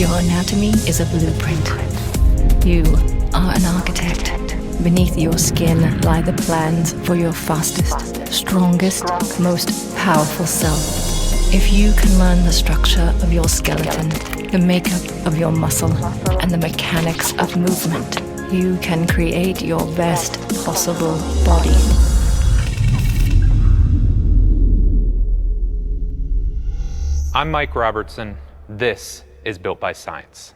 Your anatomy is a blueprint. You are an architect. Beneath your skin lie the plans for your fastest, strongest, most powerful self. If you can learn the structure of your skeleton, the makeup of your muscle, and the mechanics of movement, you can create your best possible body. I'm Mike Robertson. This is Built by Science.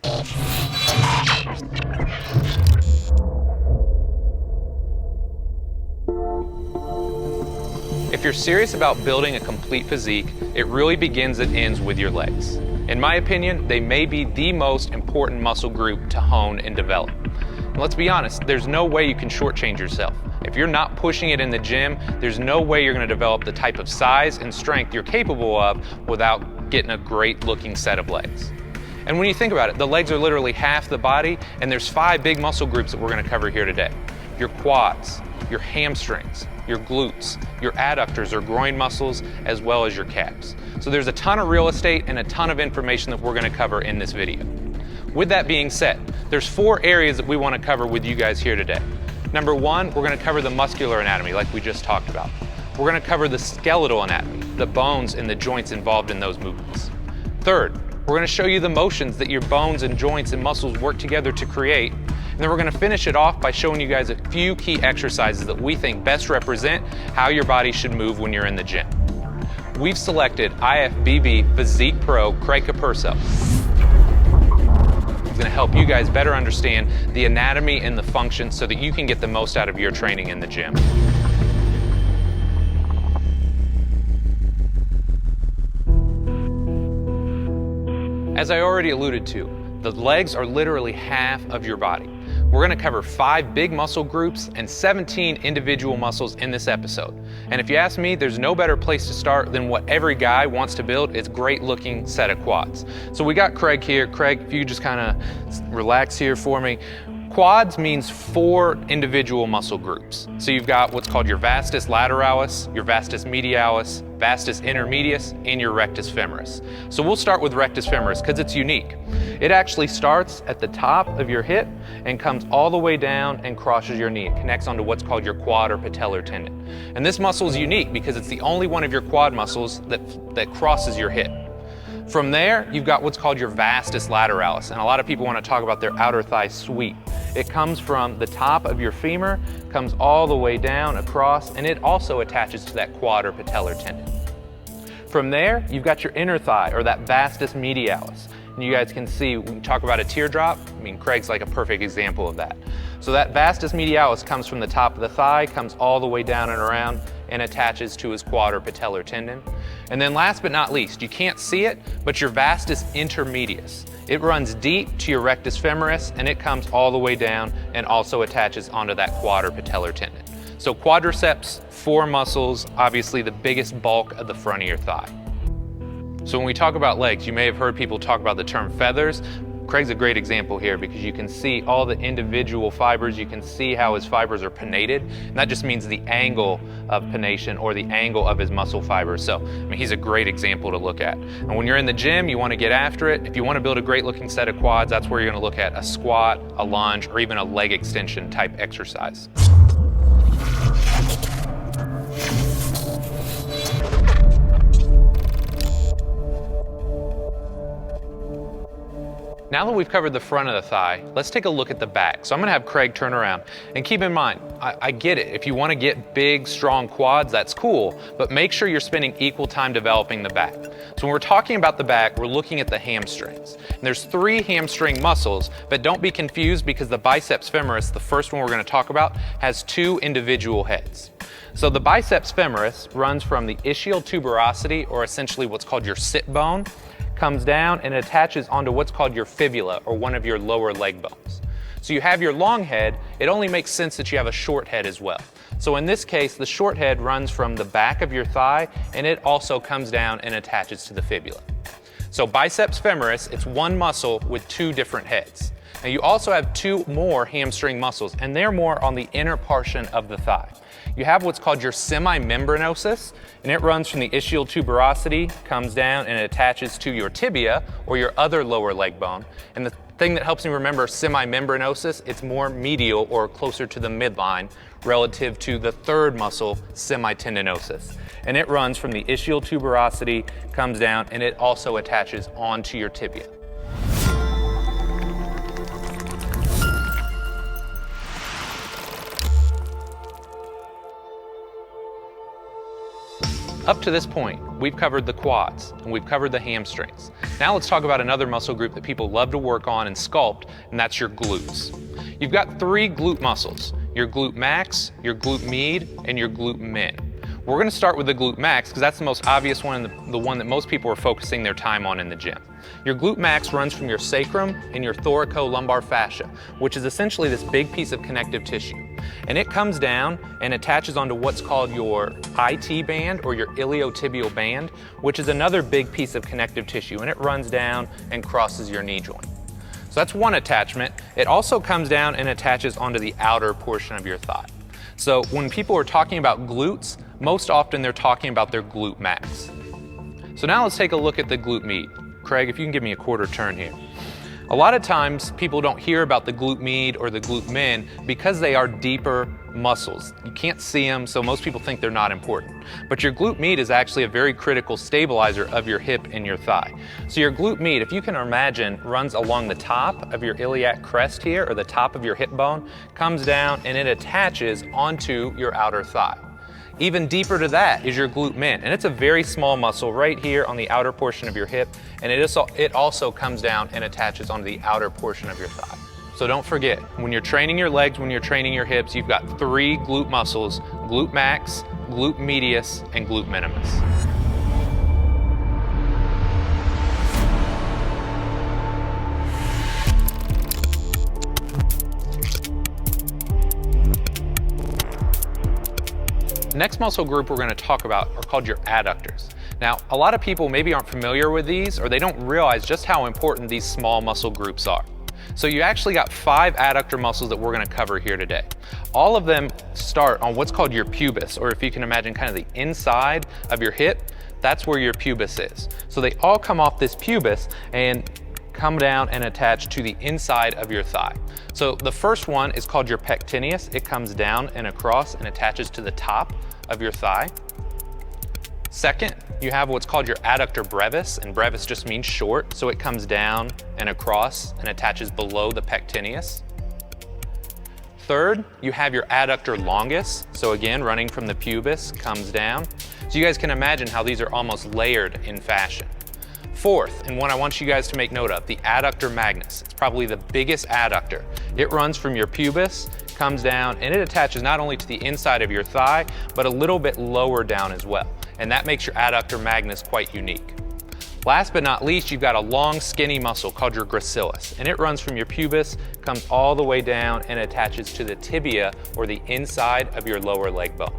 If you're serious about building a complete physique, it really begins and ends with your legs. In my opinion, they may be the most important muscle group to hone and develop. And let's be honest, there's no way you can shortchange yourself. If you're not pushing it in the gym, there's no way you're going to develop the type of size and strength you're capable of without getting a great looking set of legs. And when you think about it, the legs are literally half the body, and there's 5 big muscle groups that we're going to cover here today. Your quads, your hamstrings, your glutes, your adductors or groin muscles, as well as your calves. So there's a ton of real estate and a ton of information that we're going to cover in this video. With that being said, there's 4 areas that we want to cover with you guys here today. Number 1, we're going to cover the muscular anatomy like we just talked about. We're going to cover the skeletal anatomy, the bones and the joints involved in those movements. Third, we're going to show you the motions that your bones and joints and muscles work together to create. And then we're going to finish it off by showing you guys a few key exercises that we think best represent how your body should move when you're in the gym. We've selected IFBB Physique Pro Craig Capurso. It's going to help you guys better understand the anatomy and the function so that you can get the most out of your training in the gym. As I already alluded to, the legs are literally half of your body. We're going to cover 5 big muscle groups and 17 individual muscles in this episode. And if you ask me, there's no better place to start than what every guy wants to build is great looking set of quads. So we got Craig here. Craig, if you just kind of relax here for me. Quads means 4 individual muscle groups. So you've got what's called your vastus lateralis, your vastus medialis, vastus intermedius, and your rectus femoris. So we'll start with rectus femoris because it's unique. It actually starts at the top of your hip and comes all the way down and crosses your knee. It connects onto what's called your quad or patellar tendon. And this muscle is unique because it's the only one of your quad muscles that crosses your hip. From there, you've got what's called your vastus lateralis, and a lot of people want to talk about their outer thigh sweep. It comes from the top of your femur, comes all the way down across, and it also attaches to that quad or patellar tendon. From there, you've got your inner thigh, or that vastus medialis. And you guys can see, when we talk about a teardrop, I mean, Craig's like a perfect example of that. So that vastus medialis comes from the top of the thigh, comes all the way down and around, and attaches to his quad or patellar tendon. And then last but not least, you can't see it, but your vastus intermedius. It runs deep to your rectus femoris, and it comes all the way down and also attaches onto that quad or patellar tendon. So quadriceps, 4 muscles, obviously the biggest bulk of the front of your thigh. So when we talk about legs, you may have heard people talk about the term feathers. Craig's a great example here because you can see all the individual fibers. You can see how his fibers are pinnated. And that just means the angle of pination or the angle of his muscle fibers. So, I mean, he's a great example to look at. And when you're in the gym, you want to get after it. If you want to build a great looking set of quads, that's where you're going to look at a squat, a lunge, or even a leg extension type exercise. Now that we've covered the front of the thigh, let's take a look at the back. So I'm gonna have Craig turn around. And keep in mind, I get it. If you wanna get big, strong quads, that's cool, but make sure you're spending equal time developing the back. So when we're talking about the back, we're looking at the hamstrings. And there's 3 hamstring muscles, but don't be confused because the biceps femoris, the first one we're gonna talk about, has 2 individual heads. So the biceps femoris runs from the ischial tuberosity, or essentially what's called your sit bone, comes down and attaches onto what's called your fibula, or one of your lower leg bones. So you have your long head, it only makes sense that you have a short head as well. So in this case, the short head runs from the back of your thigh, and it also comes down and attaches to the fibula. So biceps femoris, it's 1 muscle with 2 different heads. Now you also have 2 more hamstring muscles, and they're more on the inner portion of the thigh. you have what's called your semimembranosus, and it runs from the ischial tuberosity, comes down, and it attaches to your tibia or your other lower leg bone. And the thing that helps me remember semimembranosus, it's more medial or closer to the midline relative to the third muscle, semitendinosus. And it runs from the ischial tuberosity, comes down, and it also attaches onto your tibia. Up to this point, we've covered the quads and we've covered the hamstrings. Now let's talk about another muscle group that people love to work on and sculpt, and that's your glutes. You've got 3 glute muscles, your glute max, your glute med, and your glute min. We're gonna start with the glute max because that's the most obvious one and the one that most people are focusing their time on in the gym. Your glute max runs from your sacrum and your thoracolumbar fascia, which is essentially this big piece of connective tissue. And it comes down and attaches onto what's called your IT band or your iliotibial band, which is another big piece of connective tissue, and it runs down and crosses your knee joint. So that's one attachment. It also comes down and attaches onto the outer portion of your thigh. So when people are talking about glutes, most often they're talking about their glute max. So now let's take a look at the glute med. Craig, if you can give me a quarter turn here. A lot of times people don't hear about the glute med or the glute min because they are deeper muscles. You can't see them, so most people think they're not important. But your glute med is actually a very critical stabilizer of your hip and your thigh. So your glute med, if you can imagine, runs along the top of your iliac crest here, or the top of your hip bone, comes down and it attaches onto your outer thigh. Even deeper to that is your glute min, and it's a very small muscle right here on the outer portion of your hip, and it also comes down and attaches onto the outer portion of your thigh. So don't forget, when you're training your legs, when you're training your hips, you've got 3 glute muscles: glute max, glute medius, and glute minimus. The next muscle group we're going to talk about are called your adductors. Now, a lot of people maybe aren't familiar with these, or they don't realize just how important these small muscle groups are. So you actually got 5 adductor muscles that we're going to cover here today. All of them start on what's called your pubis, or if you can imagine kind of the inside of your hip, that's where your pubis is. So they all come off this pubis and come down and attach to the inside of your thigh. So the first one is called your pectineus. It comes down and across and attaches to the top of your thigh. Second, you have what's called your adductor brevis, and brevis just means short, so it comes down and across and attaches below the pectineus. Third, you have your adductor longus, so again, running from the pubis, comes down. So you guys can imagine how these are almost layered in fashion. Fourth, and one I want you guys to make note of, the adductor magnus. It's probably the biggest adductor. It runs from your pubis, comes down, and it attaches not only to the inside of your thigh, but a little bit lower down as well. And that makes your adductor magnus quite unique. Last but not least, you've got a long skinny muscle called your gracilis, and it runs from your pubis, comes all the way down, and attaches to the tibia or the inside of your lower leg bone.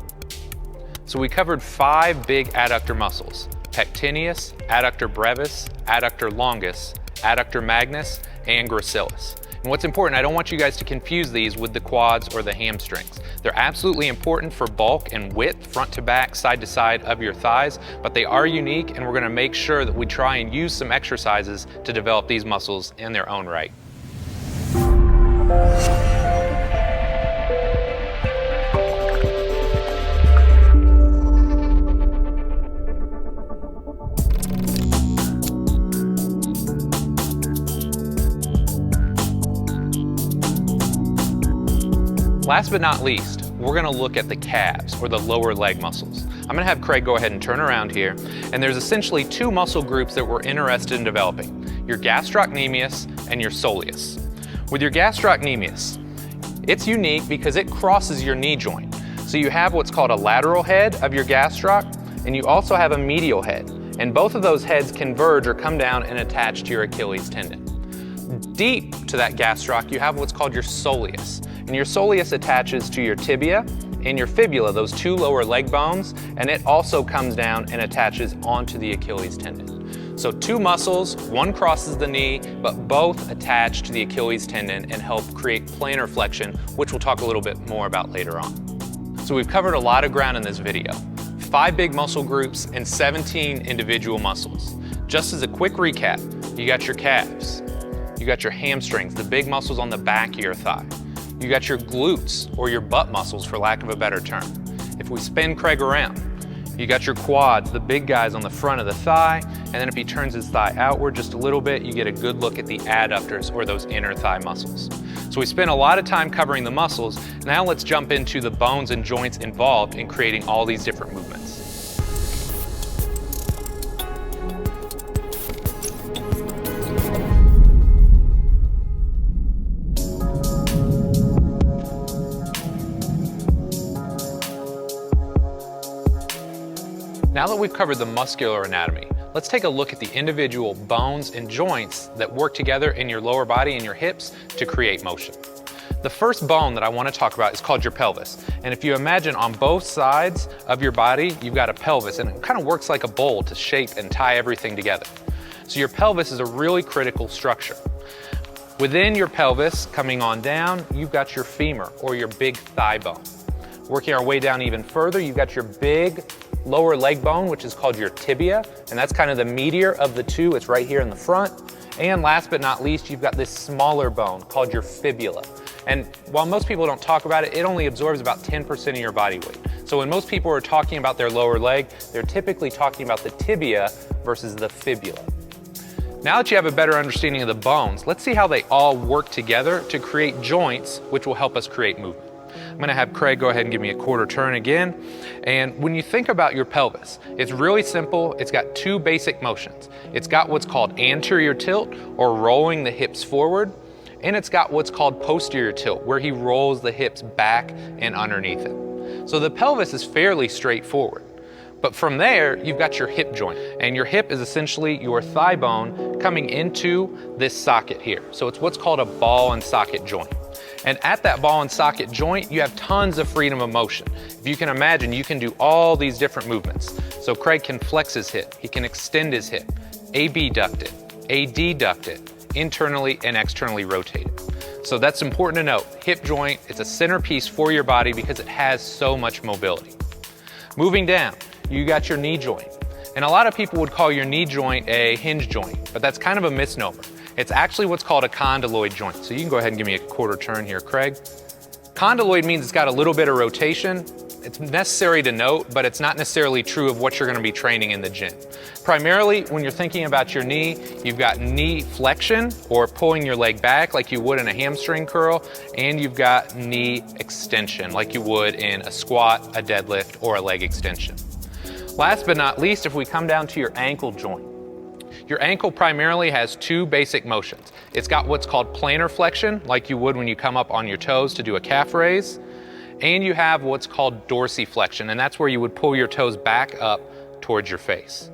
So we covered 5 big adductor muscles: pectineus, adductor brevis, adductor longus, adductor magnus, and gracilis. And what's important, I don't want you guys to confuse these with the quads or the hamstrings. They're absolutely important for bulk and width, front to back, side to side of your thighs, but they are unique, and we're gonna make sure that we try and use some exercises to develop these muscles in their own right. Last but not least, we're gonna look at the calves, or the lower leg muscles. I'm gonna have Craig go ahead and turn around here, and there's essentially 2 muscle groups that we're interested in developing: your gastrocnemius and your soleus. With your gastrocnemius, it's unique because it crosses your knee joint. So you have what's called a lateral head of your gastroc, and you also have a medial head. And both of those heads converge or come down and attach to your Achilles tendon. Deep to that gastroc, you have what's called your soleus. And your soleus attaches to your tibia and your fibula, those 2 lower leg bones, and it also comes down and attaches onto the Achilles tendon. So 2 muscles, one crosses the knee, but both attach to the Achilles tendon and help create plantar flexion, which we'll talk a little bit more about later on. So we've covered a lot of ground in this video. 5 big muscle groups and 17 individual muscles. Just as a quick recap, you got your calves, you got your hamstrings, the big muscles on the back of your thigh. You got your glutes, or your butt muscles for lack of a better term. If we spin Craig around, you got your quads, the big guys on the front of the thigh, and then if he turns his thigh outward just a little bit, you get a good look at the adductors, or those inner thigh muscles. So we spent a lot of time covering the muscles. Now let's jump into the bones and joints involved in creating all these different movements. Now that we've covered the muscular anatomy, let's take a look at the individual bones and joints that work together in your lower body and your hips to create motion. The first bone that I want to talk about is called your pelvis. And if you imagine on both sides of your body, you've got a pelvis, and it kind of works like a bowl to shape and tie everything together. So your pelvis is a really critical structure. Within your pelvis, coming on down, you've got your femur, or your big thigh bone. Working our way down even further, you've got your big lower leg bone, which is called your tibia, and that's kind of the meatier of the two. It's right here in the front. And last but not least, you've got this smaller bone called your fibula. And while most people don't talk about it, it only absorbs about 10% of your body weight. So when most people are talking about their lower leg, they're typically talking about the tibia versus the fibula. Now that you have a better understanding of the bones, let's see how they all work together to create joints, which will help us create movement. I'm gonna have Craig go ahead and give me a quarter turn again. And when you think about your pelvis, it's really simple. It's got 2 basic motions. It's got what's called anterior tilt, or rolling the hips forward, and it's got what's called posterior tilt, where he rolls the hips back and underneath him. So the pelvis is fairly straightforward. But from there, you've got your hip joint, and your hip is essentially your thigh bone coming into this socket here. So it's what's called a ball and socket joint. And at that ball and socket joint, you have tons of freedom of motion. If you can imagine, you can do all these different movements. So Craig can flex his hip, he can extend his hip, abduct it, adduct it, internally and externally rotate it. So that's important to note. Hip joint, it's a centerpiece for your body because it has so much mobility. Moving down, you got your knee joint. And a lot of people would call your knee joint a hinge joint, but that's kind of a misnomer. It's actually what's called a condyloid joint. So you can go ahead and give me a quarter turn here, Craig. Condyloid means it's got a little bit of rotation. It's necessary to note, but it's not necessarily true of what you're gonna be training in the gym. Primarily, when you're thinking about your knee, you've got knee flexion, or pulling your leg back like you would in a hamstring curl, and you've got knee extension like you would in a squat, a deadlift, or a leg extension. Last but not least, if we come down to your ankle joint, your ankle primarily has 2 basic motions. It's got what's called plantar flexion, like you would when you come up on your toes to do a calf raise, and you have what's called dorsiflexion, and that's where you would pull your toes back up towards your face.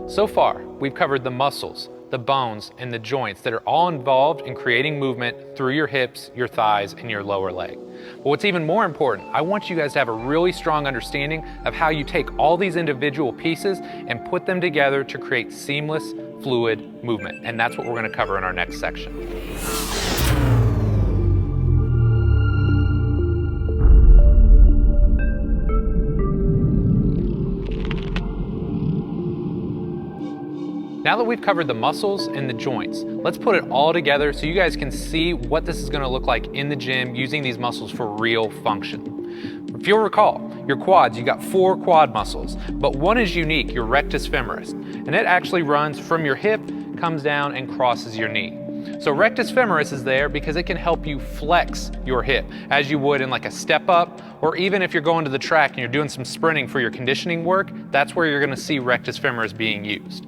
So far, we've covered the muscles, the bones, and the joints that are all involved in creating movement through your hips, your thighs, and your lower leg. But what's even more important, I want you guys to have a really strong understanding of how you take all these individual pieces and put them together to create seamless, fluid movement. And that's what we're going to cover in our next section. Now that we've covered the muscles and the joints, let's put it all together so you guys can see what this is gonna look like in the gym using these muscles for real function. If you'll recall, your quads, you got 4 quad muscles, but one is unique, your rectus femoris, and it actually runs from your hip, comes down and crosses your knee. So rectus femoris is there because it can help you flex your hip as you would in like a step up, or even if you're going to the track and you're doing some sprinting for your conditioning work, that's where you're gonna see rectus femoris being used.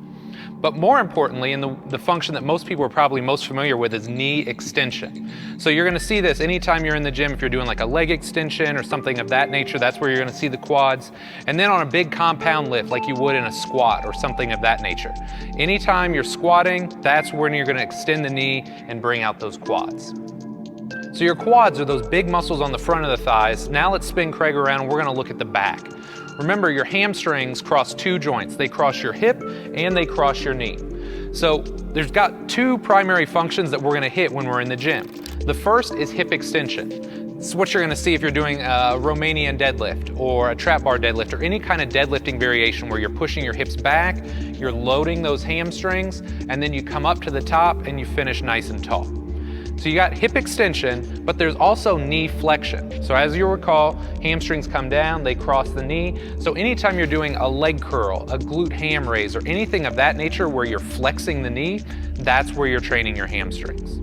But more importantly, and the function that most people are probably most familiar with is knee extension. So you're gonna see this anytime you're in the gym, if you're doing like a leg extension or something of that nature, that's where you're gonna see the quads. And then on a big compound lift, like you would in a squat or something of that nature. Anytime you're squatting, that's when you're gonna extend the knee and bring out those quads. So your quads are those big muscles on the front of the thighs. Now let's spin Craig around and we're gonna look at the back. Remember, your hamstrings cross 2 joints. They cross your hip and they cross your knee. So there's got 2 primary functions that we're gonna hit when we're in the gym. The first is hip extension. This is what you're gonna see if you're doing a Romanian deadlift or a trap bar deadlift or any kind of deadlifting variation where you're pushing your hips back, you're loading those hamstrings, and then you come up to the top and you finish nice and tall. So you got hip extension, but there's also knee flexion. So as you recall, hamstrings come down, they cross the knee. So anytime you're doing a leg curl, a glute ham raise, or anything of that nature where you're flexing the knee, that's where you're training your hamstrings.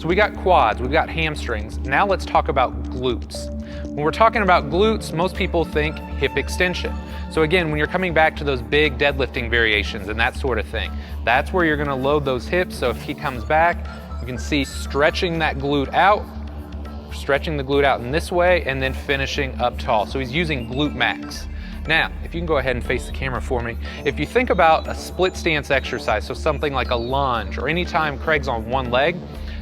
So we got quads, we've got hamstrings. Now let's talk about glutes. When we're talking about glutes, most people think hip extension. So again, when you're coming back to those big deadlifting variations and that sort of thing, that's where you're gonna load those hips. So if he comes back, you can see stretching that glute out, stretching the glute out in this way, and then finishing up tall. So he's using glute max. Now, if you can go ahead and face the camera for me, if you think about a split stance exercise, so something like a lunge, or anytime Craig's on one leg,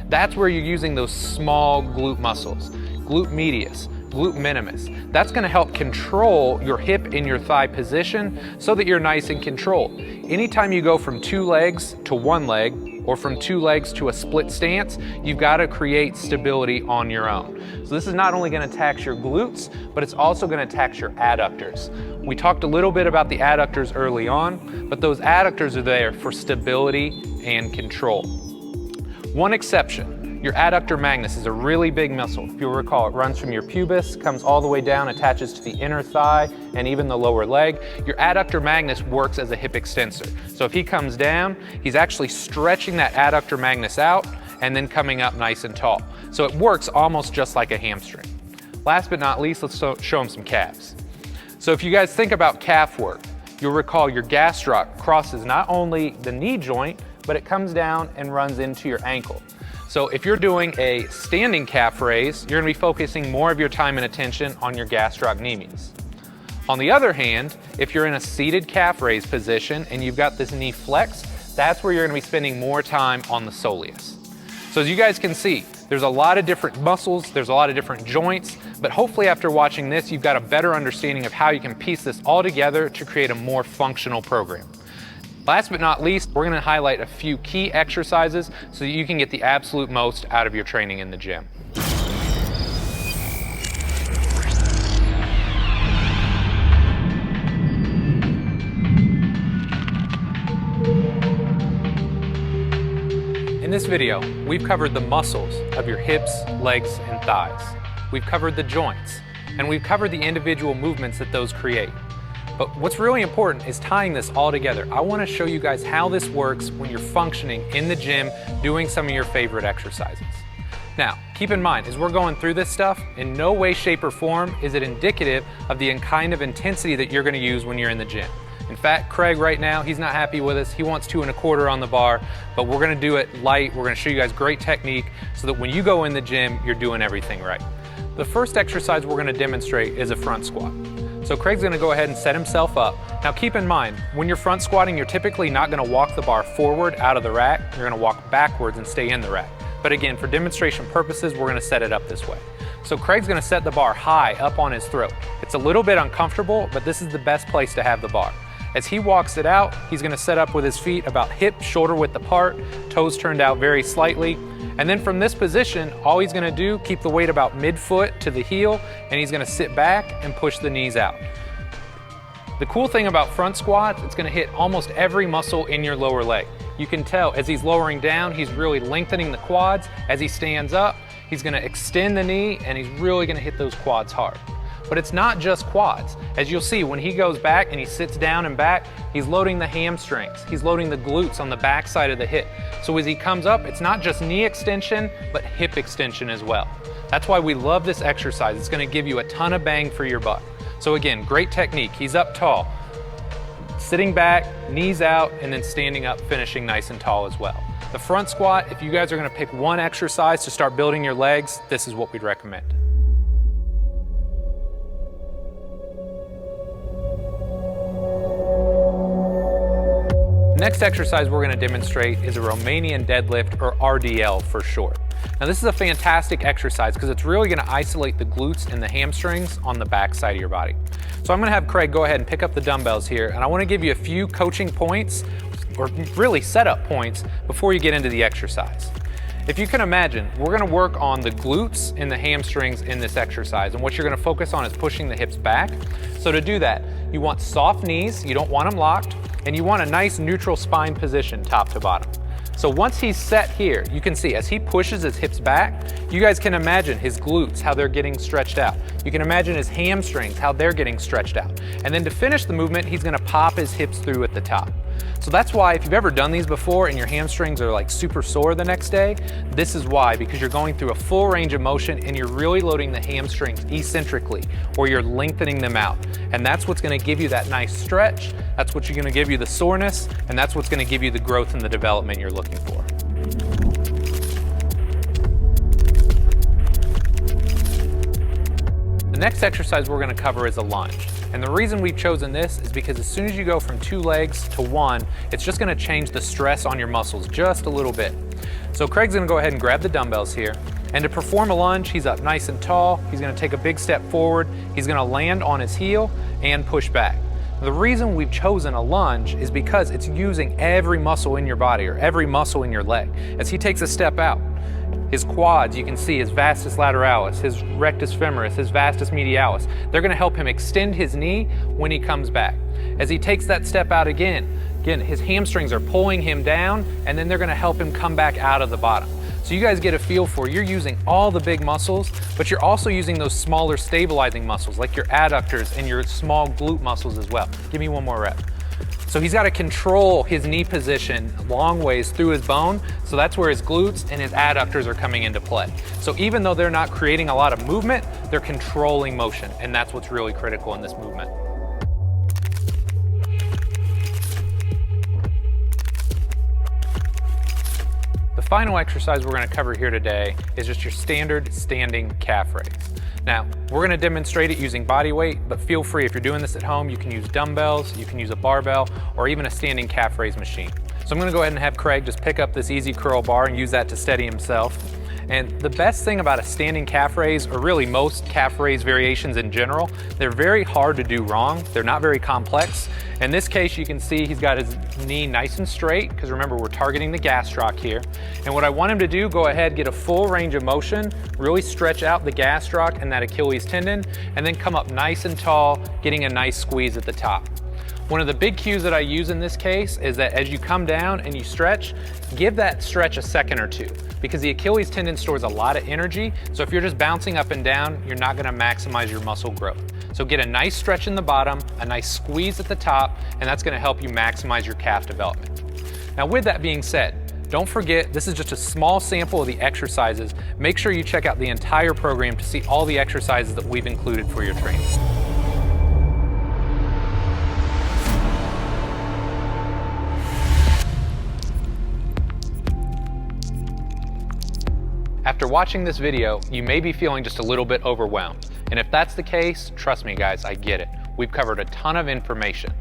that's where you're using those small glute muscles, glute medius, glute minimus. That's gonna help control your hip and your thigh position so that you're nice and controlled. Anytime you go from two legs to one leg, or from two legs to a split stance, you've gotta create stability on your own. So this is not only gonna tax your glutes, but it's also gonna tax your adductors. We talked a little bit about the adductors early on, but those adductors are there for stability and control. One exception, your adductor magnus is a really big muscle. If you'll recall, it runs from your pubis, comes all the way down, attaches to the inner thigh and even the lower leg. Your adductor magnus works as a hip extensor. So if he comes down, he's actually stretching that adductor magnus out and then coming up nice and tall. So it works almost just like a hamstring. Last but not least, let's show him some calves. So if you guys think about calf work, you'll recall your gastroc crosses not only the knee joint, but it comes down and runs into your ankle. So if you're doing a standing calf raise, you're gonna be focusing more of your time and attention on your gastrocnemius. On the other hand, if you're in a seated calf raise position and you've got this knee flex, that's where you're gonna be spending more time on the soleus. So as you guys can see, there's a lot of different muscles, there's a lot of different joints, but hopefully after watching this, you've got a better understanding of how you can piece this all together to create a more functional program. Last but not least, we're gonna highlight a few key exercises so that you can get the absolute most out of your training in the gym. In this video, we've covered the muscles of your hips, legs, and thighs. We've covered the joints, and we've covered the individual movements that those create. But what's really important is tying this all together. I want to show you guys how this works when you're functioning in the gym doing some of your favorite exercises. Now, keep in mind, as we're going through this stuff, in no way, shape, or form is it indicative of the kind of intensity that you're going to use when you're in the gym. In fact, Craig right now, he's not happy with us. He wants 2 1/4 on the bar, but we're going to do it light. We're going to show you guys great technique so that when you go in the gym, you're doing everything right. The first exercise we're going to demonstrate is a front squat. So Craig's gonna go ahead and set himself up. Now keep in mind, when you're front squatting, you're typically not gonna walk the bar forward out of the rack, you're gonna walk backwards and stay in the rack. But again, for demonstration purposes, we're gonna set it up this way. So Craig's gonna set the bar high up on his throat. It's a little bit uncomfortable, but this is the best place to have the bar. As he walks it out, he's gonna set up with his feet about hip, shoulder width apart, toes turned out very slightly. And then from this position, all he's gonna do, keep the weight about mid-foot to the heel, and he's gonna sit back and push the knees out. The cool thing about front squats, it's gonna hit almost every muscle in your lower leg. You can tell as he's lowering down, he's really lengthening the quads. As he stands up, he's gonna extend the knee, and he's really gonna hit those quads hard. But it's not just quads. As you'll see, when he goes back and he sits down and back, he's loading the hamstrings. He's loading the glutes on the back side of the hip. So as he comes up, it's not just knee extension, but hip extension as well. That's why we love this exercise. It's gonna give you a ton of bang for your buck. So again, great technique. He's up tall, sitting back, knees out, and then standing up, finishing nice and tall as well. The front squat, if you guys are gonna pick one exercise to start building your legs, this is what we'd recommend. Next exercise we're going to demonstrate is a Romanian deadlift, or RDL for short. Now this is a fantastic exercise because it's really going to isolate the glutes and the hamstrings on the back side of your body. So I'm going to have Craig go ahead and pick up the dumbbells here, and I want to give you a few coaching points, or really setup points, before you get into the exercise. If you can imagine, we're gonna work on the glutes and the hamstrings in this exercise, and what you're gonna focus on is pushing the hips back. So to do that, you want soft knees, you don't want them locked, and you want a nice neutral spine position top to bottom. So once he's set here, you can see as he pushes his hips back, you guys can imagine his glutes, how they're getting stretched out. You can imagine his hamstrings, how they're getting stretched out. And then to finish the movement, he's gonna pop his hips through at the top. So that's why if you've ever done these before and your hamstrings are like super sore the next day, this is why, because you're going through a full range of motion and you're really loading the hamstrings eccentrically, or you're lengthening them out. And that's what's gonna give you that nice stretch, that's what's gonna give you the soreness, and that's what's gonna give you the growth and the development you're looking for. The next exercise we're gonna cover is a lunge. And the reason we've chosen this is because as soon as you go from 2 legs to 1, it's just gonna change the stress on your muscles just a little bit. So Craig's gonna go ahead and grab the dumbbells here. And to perform a lunge, he's up nice and tall. He's gonna take a big step forward. He's gonna land on his heel and push back. The reason we've chosen a lunge is because it's using every muscle in your body or every muscle in your leg. As he takes a step out, his quads, you can see his vastus lateralis, his rectus femoris, his vastus medialis. They're gonna help him extend his knee when he comes back. As he takes that step out again, his hamstrings are pulling him down, and then they're gonna help him come back out of the bottom. So you guys get a feel for, you're using all the big muscles, but you're also using those smaller stabilizing muscles, like your adductors and your small glute muscles as well. Give me one more rep. So he's got to control his knee position long ways through his bone, so that's where his glutes and his adductors are coming into play. So even though they're not creating a lot of movement, they're controlling motion, and that's what's really critical in this movement. The final exercise we're going to cover here today is just your standard standing calf raise. Now, we're going to demonstrate it using body weight, but feel free, if you're doing this at home, you can use dumbbells, you can use a barbell, or even a standing calf raise machine. So I'm going to go ahead and have Craig just pick up this easy curl bar and use that to steady himself. And the best thing about a standing calf raise, or really most calf raise variations in general, they're very hard to do wrong. They're not very complex. In this case, you can see he's got his knee nice and straight, because remember, we're targeting the gastroc here. And what I want him to do, go ahead, get a full range of motion, really stretch out the gastroc and that Achilles tendon, and then come up nice and tall, getting a nice squeeze at the top. One of the big cues that I use in this case is that as you come down and you stretch, give that stretch a second or two, because the Achilles tendon stores a lot of energy. So if you're just bouncing up and down, you're not gonna maximize your muscle growth. So get a nice stretch in the bottom, a nice squeeze at the top, and that's gonna help you maximize your calf development. Now with that being said, don't forget, this is just a small sample of the exercises. Make sure you check out the entire program to see all the exercises that we've included for your training. After watching this video, you may be feeling just a little bit overwhelmed. And if that's the case, trust me guys, I get it. We've covered a ton of information.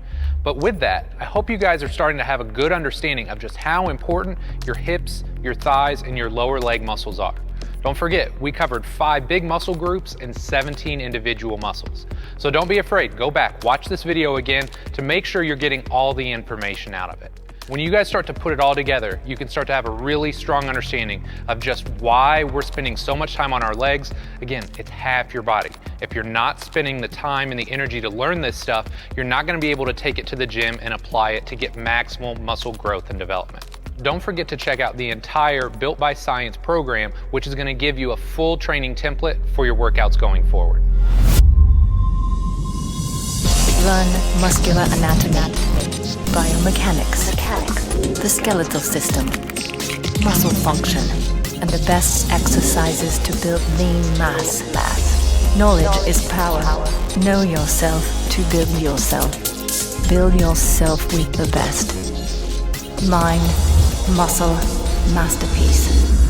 But with that, I hope you guys are starting to have a good understanding of just how important your hips, your thighs, and your lower leg muscles are. Don't forget, we covered 5 big muscle groups and 17 individual muscles. So don't be afraid, go back, watch this video again to make sure you're getting all the information out of it. When you guys start to put it all together, you can start to have a really strong understanding of just why we're spending so much time on our legs. Again, it's half your body. If you're not spending the time and the energy to learn this stuff, you're not going to be able to take it to the gym and apply it to get maximal muscle growth and development. Don't forget to check out the entire Built by Science program, which is going to give you a full training template for your workouts going forward. Learn Muscular Anatomy, Biomechanics, the skeletal system, muscle function, and the best exercises to build lean mass. Knowledge is power. Know yourself to build yourself. Build yourself with the best. Mind, muscle, masterpiece.